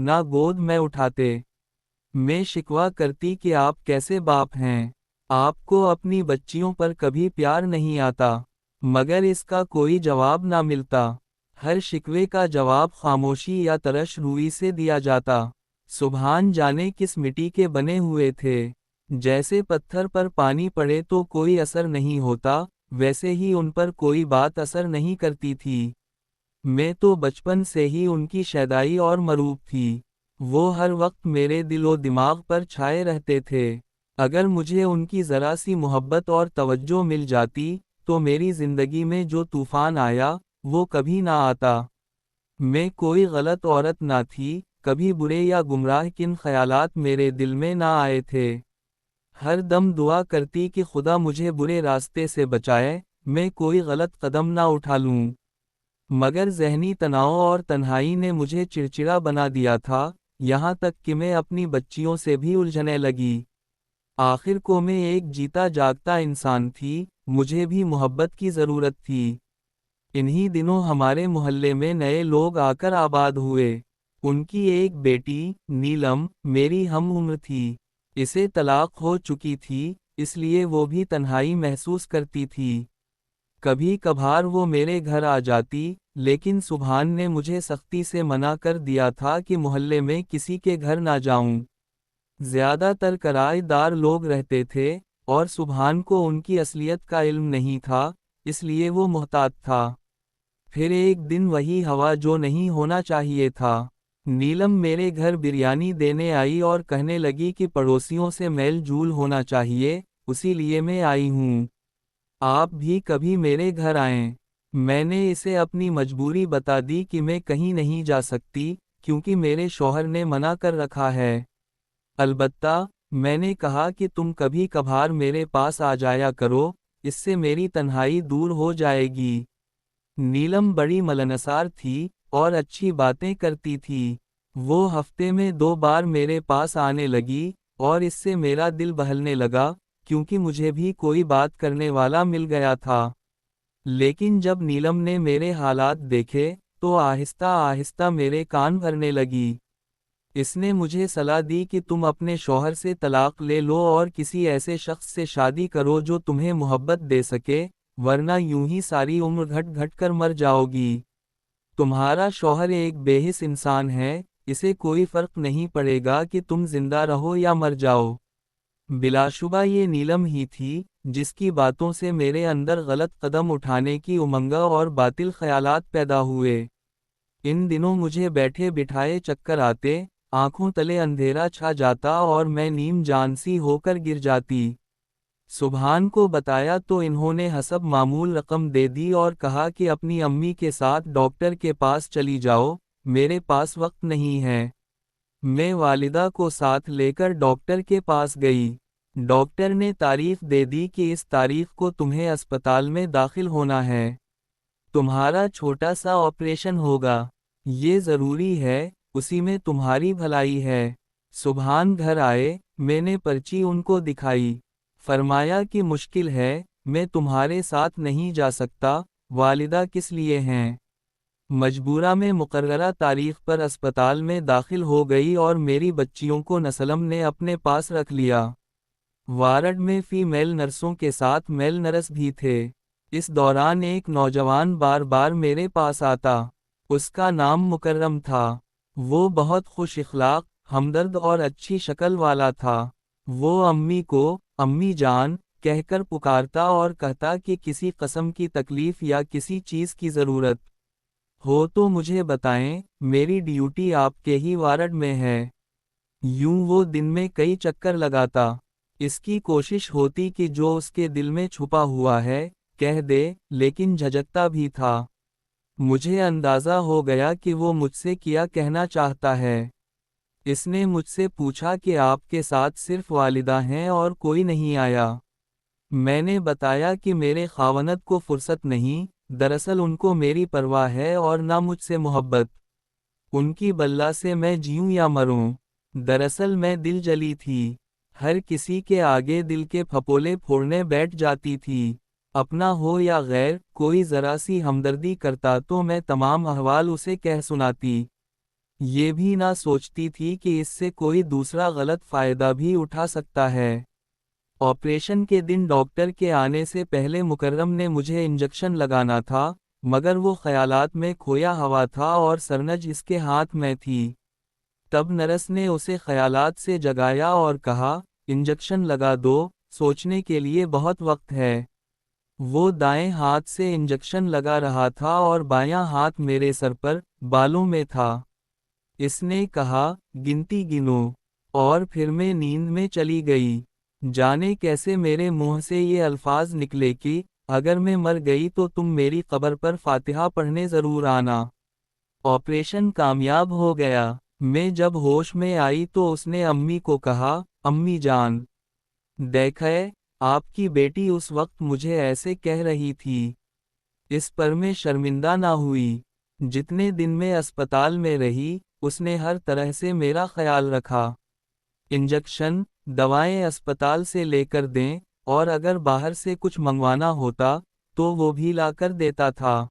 نہ گود میں اٹھاتے۔ میں شکوہ کرتی کہ آپ کیسے باپ ہیں، آپ کو اپنی بچیوں پر کبھی پیار نہیں آتا، مگر اس کا کوئی جواب نہ ملتا۔ ہر شکوے کا جواب خاموشی یا ترش روئی سے دیا جاتا۔ سبحان جانے کس مٹی کے بنے ہوئے تھے، جیسے پتھر پر پانی پڑے تو کوئی اثر نہیں ہوتا، ویسے ہی ان پر کوئی بات اثر نہیں کرتی تھی۔ میں تو بچپن سے ہی ان کی شیدائی اور مروب تھی، وہ ہر وقت میرے دل و دماغ پر چھائے رہتے تھے۔ اگر مجھے ان کی ذرا سی محبت اور توجہ مل جاتی تو میری زندگی میں جو طوفان آیا وہ کبھی نہ آتا۔ میں کوئی غلط عورت نہ تھی، کبھی برے یا گمراہ کن خیالات میرے دل میں نہ آئے تھے۔ ہر دم دعا کرتی کہ خدا مجھے برے راستے سے بچائے، میں کوئی غلط قدم نہ اٹھا لوں۔ مگر ذہنی تناؤ اور تنہائی نے مجھے چڑچڑا بنا دیا تھا، یہاں تک کہ میں اپنی بچیوں سے بھی الجھنے لگی۔ آخر کو میں ایک جیتا جاگتا انسان تھی، مجھے بھی محبت کی ضرورت تھی۔ انہی دنوں ہمارے محلے میں نئے لوگ آ کر آباد ہوئے۔ ان کی ایک بیٹی، نیلم، میری ہم عمر تھی۔ اسے طلاق ہو چکی تھی، اس لیے وہ بھی تنہائی محسوس کرتی تھی۔ کبھی کبھار وہ میرے گھر آ جاتی، لیکن سبحان نے مجھے سختی سے منع کر دیا تھا کہ محلے میں کسی کے گھر نہ جاؤں۔ زیادہ تر کرائے دار لوگ رہتے تھے، اور سبحان کو ان کی اصلیت کا علم نہیں تھا، اس لیے وہ محتاط تھا۔ پھر ایک دن وہی ہوا جو نہیں ہونا چاہیے تھا۔ نیلم میرے گھر بریانی دینے آئی اور کہنے لگی کہ پڑوسیوں سے میل جول ہونا چاہیے، اسی لیے میں آئی ہوں۔ آپ بھی کبھی میرے گھر آئیں۔ میں نے اسے اپنی مجبوری بتا دی کہ میں کہیں نہیں جا سکتی، کیونکہ میرے شوہر نے منع کر رکھا ہے۔ البتہ، میں نے کہا کہ تم کبھی کبھار میرے پاس آ جایا کرو، اس سے میری تنہائی دور ہو جائے گی۔ نیلم بڑی ملنسار تھی، اور اچھی باتیں کرتی تھی۔ وہ ہفتے میں 2 بار میرے پاس آنے لگی، اور اس سے میرا دل بہلنے لگا، کیونکہ مجھے بھی کوئی بات کرنے والا مل گیا تھا۔ لیکن جب نیلم نے میرے حالات دیکھے، تو آہستہ آہستہ میرے کان بھرنے لگی۔ اس نے مجھے صلاح دی کہ تم اپنے شوہر سے طلاق لے لو اور کسی ایسے شخص سے شادی کرو جو تمہیں محبت دے سکے، ورنہ یوں ہی ساری عمر گھٹ گھٹ کر مر جاؤ گی۔ تمہارا شوہر ایک بے حس انسان ہے، اسے کوئی فرق نہیں پڑے گا کہ تم زندہ رہو یا مر جاؤ۔ بلا شبہ یہ نیلم ہی تھی، جس کی باتوں سے میرے اندر غلط قدم اٹھانے کی امنگ اور باطل خیالات پیدا ہوئے۔ ان دنوں مجھے بیٹھے بٹھائے چکر آتے، آنکھوں تلے اندھیرا چھا جاتا اور میں نیم جان سی ہو کر گر جاتی۔ سبحان کو بتایا تو انہوں نے حسب معمول رقم دے دی اور کہا کہ اپنی امی کے ساتھ ڈاکٹر کے پاس چلی جاؤ، میرے پاس وقت نہیں ہے۔ میں والدہ کو ساتھ لے کر ڈاکٹر کے پاس گئی۔ ڈاکٹر نے تاریخ دے دی کہ اس تاریخ کو تمہیں اسپتال میں داخل ہونا ہے۔ تمہارا چھوٹا سا آپریشن ہوگا، یہ ضروری ہے، اسی میں تمہاری بھلائی ہے۔ سبحان گھر آئے، میں نے پرچی ان کو دکھائی۔ فرمایا کہ مشکل ہے، میں تمہارے ساتھ نہیں جا سکتا، والدہ کس لیے ہیں؟ مجبورہ میں مقررہ تاریخ پر اسپتال میں داخل ہو گئی اور میری بچیوں کو نسلم نے اپنے پاس رکھ لیا۔ وارڈ میں فیمیل نرسوں کے ساتھ میل نرس بھی تھے۔ اس دوران ایک نوجوان بار بار میرے پاس آتا۔ اس کا نام مکرم تھا۔ وہ بہت خوش اخلاق، ہمدرد اور اچھی شکل والا تھا۔ وہ امی کو امی جان کہہ کر پکارتا اور کہتا کہ کسی قسم کی تکلیف یا کسی چیز کی ضرورت ہو تو مجھے بتائیں، میری ڈیوٹی آپ کے ہی وارڈ میں ہے۔ یوں وہ دن میں کئی چکر لگاتا۔ اس کی کوشش ہوتی کہ جو اس کے دل میں چھپا ہوا ہے، کہہ دے، لیکن جھجکتا بھی تھا۔ مجھے اندازہ ہو گیا کہ وہ مجھ سے کیا کہنا چاہتا ہے۔ اس نے مجھ سے پوچھا کہ آپ کے ساتھ صرف والدہ ہیں اور کوئی نہیں آیا؟ میں نے بتایا کہ میرے خاوند کو فرصت نہیں، دراصل ان کو میری پرواہ ہے اور نہ مجھ سے محبت۔ ان کی بلا سے میں جیوں یا مروں۔ دراصل میں دل جلی تھی، ہر کسی کے آگے دل کے پھپولے پھوڑنے بیٹھ جاتی تھی۔ اپنا ہو یا غیر، کوئی ذرا سی ہمدردی کرتا تو میں تمام احوال اسے کہہ سناتی۔ یہ بھی نہ سوچتی تھی کہ اس سے کوئی دوسرا غلط فائدہ بھی اٹھا سکتا ہے۔ آپریشن کے دن ڈاکٹر کے آنے سے پہلے مکرم نے مجھے انجیکشن لگانا تھا، مگر وہ خیالات میں کھویا ہوا تھا اور سرنج اس کے ہاتھ میں تھی۔ تب نرس نے اسے خیالات سے جگایا اور کہا، انجیکشن لگا دو، سوچنے کے لیے بہت وقت ہے۔ وہ دائیں ہاتھ سے انجیکشن لگا رہا تھا اور بایاں ہاتھ میرے سر پر، بالوں میں تھا۔ اس نے کہا، گنتی گنو، اور پھر میں نیند میں چلی گئی۔ جانے کیسے میرے منہ سے یہ الفاظ نکلے کہ اگر میں مر گئی تو تم میری قبر پر فاتحہ پڑھنے ضرور آنا۔ آپریشن کامیاب ہو گیا۔ میں جب ہوش میں آئی تو اس نے امی کو کہا، امی جان، دیکھیں، آپ کی بیٹی اس وقت مجھے ایسے کہہ رہی تھی۔ اس پر میں شرمندہ نہ ہوئی۔ جتنے دن میں اسپتال میں رہی، اس نے ہر طرح سے میرا خیال رکھا۔ انجیکشن، دوائیں اسپتال سے لے کر دیں، اور اگر باہر سے کچھ منگوانا ہوتا، تو وہ بھی لا کر دیتا تھا۔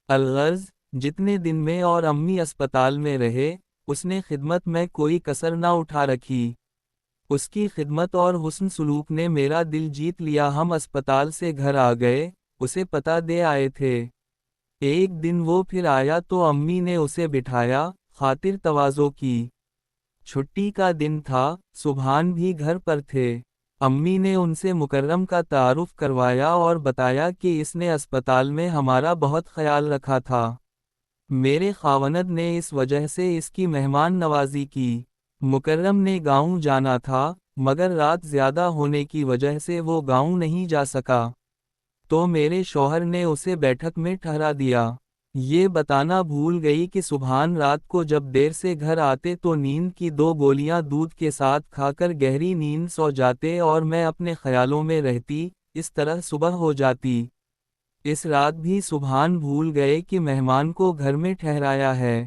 الغرض، جتنے دن میں اور امی اسپتال میں رہے، اس نے خدمت میں کوئی کسر نہ اٹھا رکھی۔ اس کی خدمت اور حسن سلوک نے میرا دل جیت لیا۔ ہم اسپتال سے گھر آ گئے، اسے پتہ دے آئے تھے۔ ایک دن وہ پھر آیا تو امی نے اسے بٹھایا، خاطر تواضع کی۔ چھٹی کا دن تھا، سبحان بھی گھر پر تھے۔ امی نے ان سے مکرم کا تعارف کروایا اور بتایا کہ اس نے اسپتال میں ہمارا بہت خیال رکھا تھا۔ میرے خاوند نے اس وجہ سے اس کی مہمان نوازی کی۔ مکرم نے گاؤں جانا تھا، مگر رات زیادہ ہونے کی وجہ سے وہ گاؤں نہیں جا سکا۔ تو میرے شوہر نے اسے بیٹھک میں ٹھہرا دیا۔ یہ بتانا بھول گئی کہ سبحان رات کو جب دیر سے گھر آتے تو نیند کی 2 گولیاں دودھ کے ساتھ کھا کر گہری نیند سو جاتے اور میں اپنے خیالوں میں رہتی، اس طرح صبح ہو جاتی۔ اس رات بھی سبحان بھول گئے کہ مہمان کو گھر میں ٹھہرایا ہے۔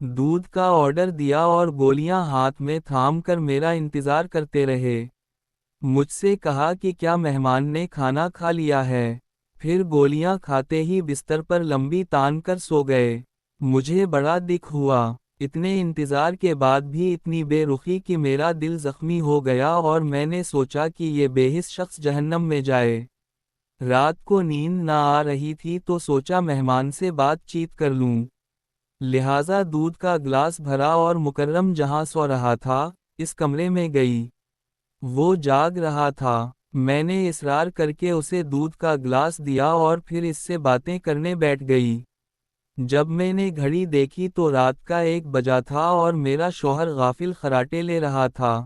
دودھ کا آرڈر دیا اور گولیاں ہاتھ میں تھام کر میرا انتظار کرتے رہے۔ مجھ سے کہا کہ کیا مہمان نے کھانا کھا لیا ہے؟ پھر گولیاں کھاتے ہی بستر پر لمبی تان کر سو گئے۔ مجھے بڑا دکھ ہوا۔ اتنے انتظار کے بعد بھی اتنی بے رخی کہ میرا دل زخمی ہو گیا اور میں نے سوچا کہ یہ بے حس شخص جہنم میں جائے۔ رات کو نیند نہ آ رہی تھی تو سوچا مہمان سے بات چیت کر لوں۔ لہٰذا دودھ کا گلاس بھرا اور مکرم جہاں سو رہا تھا، اس کمرے میں گئی۔ وہ جاگ رہا تھا۔ میں نے اصرار کر کے اسے دودھ کا گلاس دیا اور پھر اس سے باتیں کرنے بیٹھ گئی۔ جب میں نے گھڑی دیکھی تو رات کا 1 بجا تھا اور میرا شوہر غافل خراٹے لے رہا تھا۔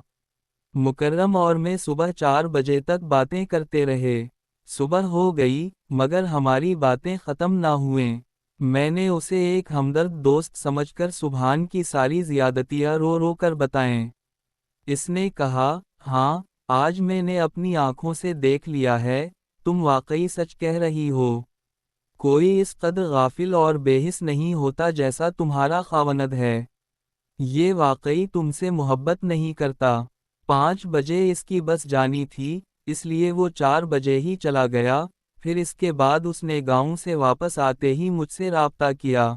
مکرم اور میں صبح 4 بجے تک باتیں کرتے رہے۔ صبح ہو گئی، مگر ہماری باتیں ختم نہ ہوئیں۔ میں نے اسے ایک ہمدرد دوست سمجھ کر سبحان کی ساری زیادتیاں رو رو کر بتائیں۔ اس نے کہا، ہاں، آج میں نے اپنی آنکھوں سے دیکھ لیا ہے، تم واقعی سچ کہہ رہی ہو۔ کوئی اس قدر غافل اور بے حس نہیں ہوتا جیسا تمہارا خاوند ہے۔ یہ واقعی تم سے محبت نہیں کرتا۔ 5 بجے اس کی بس جانی تھی، اس لیے وہ 4 بجے ہی چلا گیا۔ پھر اس کے بعد اس نے گاؤں سے واپس آتے ہی مجھ سے رابطہ کیا۔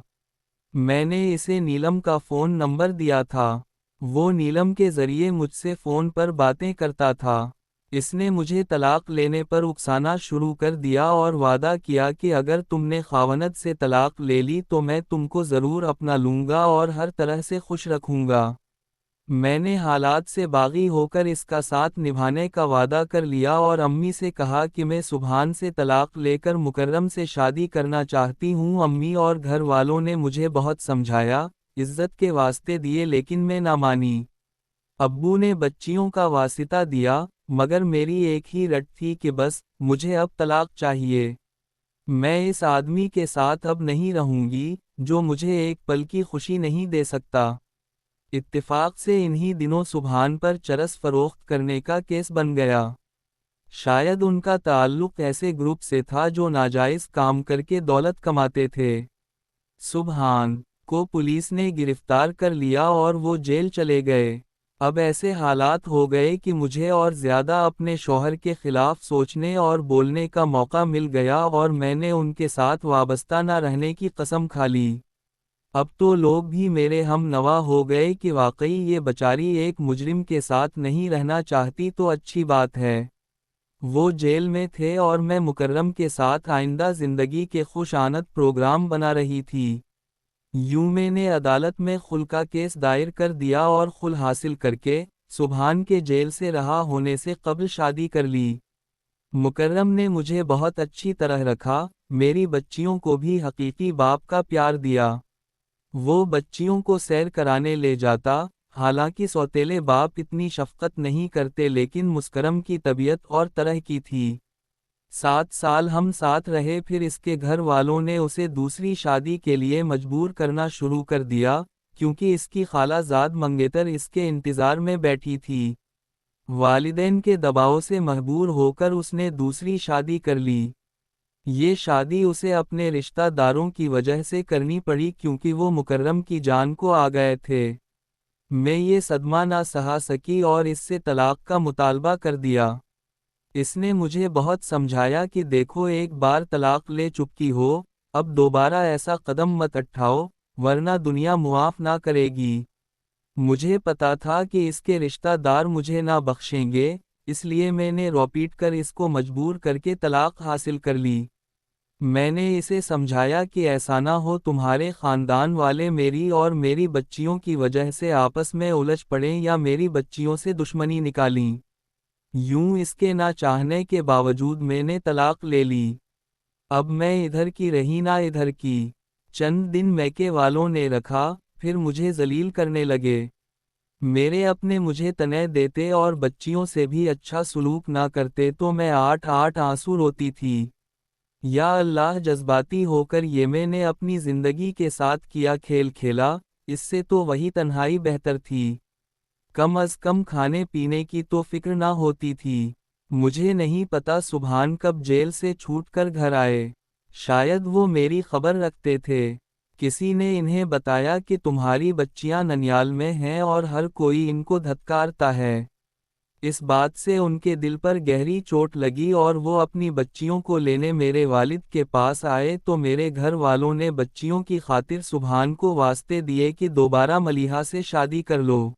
میں نے اسے نیلم کا فون نمبر دیا تھا۔ وہ نیلم کے ذریعے مجھ سے فون پر باتیں کرتا تھا۔ اس نے مجھے طلاق لینے پر اکسانا شروع کر دیا اور وعدہ کیا کہ اگر تم نے خاوند سے طلاق لے لی تو میں تم کو ضرور اپنا لوں گا اور ہر طرح سے خوش رکھوں گا۔ میں نے حالات سے باغی ہو کر اس کا ساتھ نبھانے کا وعدہ کر لیا اور امی سے کہا کہ میں سبحان سے طلاق لے کر مکرم سے شادی کرنا چاہتی ہوں۔ امی اور گھر والوں نے مجھے بہت سمجھایا، عزت کے واسطے دیے، لیکن میں نہ مانی۔ ابو نے بچیوں کا واسطہ دیا، مگر میری ایک ہی رٹ تھی کہ بس، مجھے اب طلاق چاہیے۔ میں اس آدمی کے ساتھ اب نہیں رہوں گی، جو مجھے ایک پل کی خوشی نہیں دے سکتا۔ اتفاق سے انہی دنوں سبحان پر چرس فروخت کرنے کا کیس بن گیا۔ شاید ان کا تعلق ایسے گروپ سے تھا جو ناجائز کام کر کے دولت کماتے تھے۔ سبحان کو پولیس نے گرفتار کر لیا اور وہ جیل چلے گئے۔ اب ایسے حالات ہو گئے کہ مجھے اور زیادہ اپنے شوہر کے خلاف سوچنے اور بولنے کا موقع مل گیا اور میں نے ان کے ساتھ وابستہ نہ رہنے کی قسم کھا لی۔ اب تو لوگ بھی میرے ہم نوا ہو گئے کہ واقعی یہ بیچاری ایک مجرم کے ساتھ نہیں رہنا چاہتی تو اچھی بات ہے۔ وہ جیل میں تھے اور میں مکرم کے ساتھ آئندہ زندگی کے خوش آمد پروگرام بنا رہی تھی۔ یوں میں نے عدالت میں خلع کا کیس دائر کر دیا اور خلع حاصل کر کے سبحان کے جیل سے رہا ہونے سے قبل شادی کر لی۔ مکرم نے مجھے بہت اچھی طرح رکھا، میری بچیوں کو بھی حقیقی باپ کا پیار دیا۔ وہ بچیوں کو سیر کرانے لے جاتا، حالانکہ سوتیلے باپ اتنی شفقت نہیں کرتے لیکن مکرم کی طبیعت اور طرح کی تھی۔ 7 سال ہم ساتھ رہے، پھر اس کے گھر والوں نے اسے دوسری شادی کے لیے مجبور کرنا شروع کر دیا، کیونکہ اس کی خالہ زاد منگیتر اس کے انتظار میں بیٹھی تھی۔ والدین کے دباؤ سے مجبور ہو کر اس نے دوسری شادی کر لی۔ یہ شادی اسے اپنے رشتہ داروں کی وجہ سے کرنی پڑی کیونکہ وہ مکرم کی جان کو آ گئے تھے۔ میں یہ صدمہ نہ سہا سکی اور اس سے طلاق کا مطالبہ کر دیا۔ اس نے مجھے بہت سمجھایا کہ دیکھو ایک بار طلاق لے چکی ہو، اب دوبارہ ایسا قدم مت اٹھاؤ، ورنہ دنیا معاف نہ کرے گی۔ مجھے پتا تھا کہ اس کے رشتہ دار مجھے نہ بخشیں گے، اس لیے میں نے رو پیٹ کر اس کو مجبور کر کے طلاق حاصل کر لی۔ میں نے اسے سمجھایا کہ ایسا نہ ہو تمہارے خاندان والے میری اور میری بچیوں کی وجہ سے آپس میں الجھ پڑیں یا میری بچیوں سے دشمنی نکالیں۔ یوں اس کے نہ چاہنے کے باوجود میں نے طلاق لے لی۔ اب میں ادھر کی رہی نہ ادھر کی۔ چند دن میکے والوں نے رکھا، پھر مجھے ذلیل کرنے لگے۔ میرے اپنے مجھے تنے دیتے اور بچیوں سے بھی اچھا سلوک نہ کرتے تو میں 8 آنسو روتی تھی۔ یا اللہ، جذباتی ہو کر یہ میں نے اپنی زندگی کے ساتھ کیا کھیل کھیلا، اس سے تو وہی تنہائی بہتر تھی۔ کم از کم کھانے پینے کی تو فکر نہ ہوتی تھی۔ مجھے نہیں پتا سبحان کب جیل سے چھوٹ کر گھر آئے، شاید وہ میری خبر رکھتے تھے۔ کسی نے انہیں بتایا کہ تمہاری بچیاں ننیال میں ہیں اور ہر کوئی ان کو دھتکارتا ہے۔ اس بات سے ان کے دل پر گہری چوٹ لگی اور وہ اپنی بچیوں کو لینے میرے والد کے پاس آئے تو میرے گھر والوں نے بچیوں کی خاطر سبحان کو واسطے دیے کہ دوبارہ ملیحہ سے شادی کر لو۔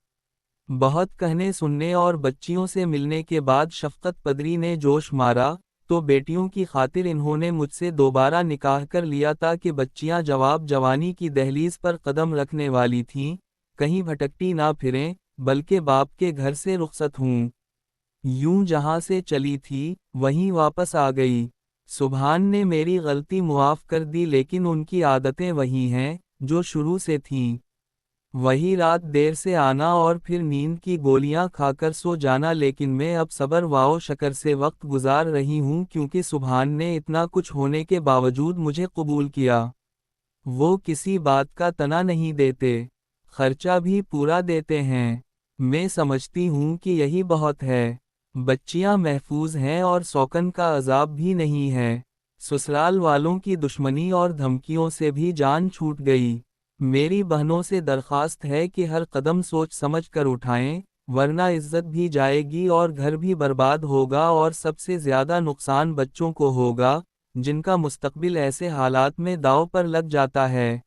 بہت کہنے سننے اور بچیوں سے ملنے کے بعد شفقت پدری نے جوش مارا تو بیٹیوں کی خاطر انہوں نے مجھ سے دوبارہ نکاح کر لیا تاکہ بچیاں جواب جوانی کی دہلیز پر قدم رکھنے والی تھیں، کہیں بھٹکتی نہ پھریں، بلکہ باپ کے گھر سے رخصت ہوں۔ یوں جہاں سے چلی تھی وہیں واپس آ گئی۔ سبحان نے میری غلطی معاف کر دی لیکن ان کی عادتیں وہی ہیں جو شروع سے تھیں۔ وہی رات دیر سے آنا اور پھر نیند کی گولیاں کھا کر سو جانا، لیکن میں اب صبر و شکر سے وقت گزار رہی ہوں کیونکہ سبحان نے اتنا کچھ ہونے کے باوجود مجھے قبول کیا۔ وہ کسی بات کا تنا نہیں دیتے، خرچہ بھی پورا دیتے ہیں۔ میں سمجھتی ہوں کہ یہی بہت ہے۔ بچیاں محفوظ ہیں اور سوکن کا عذاب بھی نہیں ہے۔ سسرال والوں کی دشمنی اور دھمکیوں سے بھی جان چھوٹ گئی۔ میری بہنوں سے درخواست ہے کہ ہر قدم سوچ سمجھ کر اٹھائیں، ورنہ عزت بھی جائے گی اور گھر بھی برباد ہوگا اور سب سے زیادہ نقصان بچوں کو ہوگا، جن کا مستقبل ایسے حالات میں داؤ پر لگ جاتا ہے۔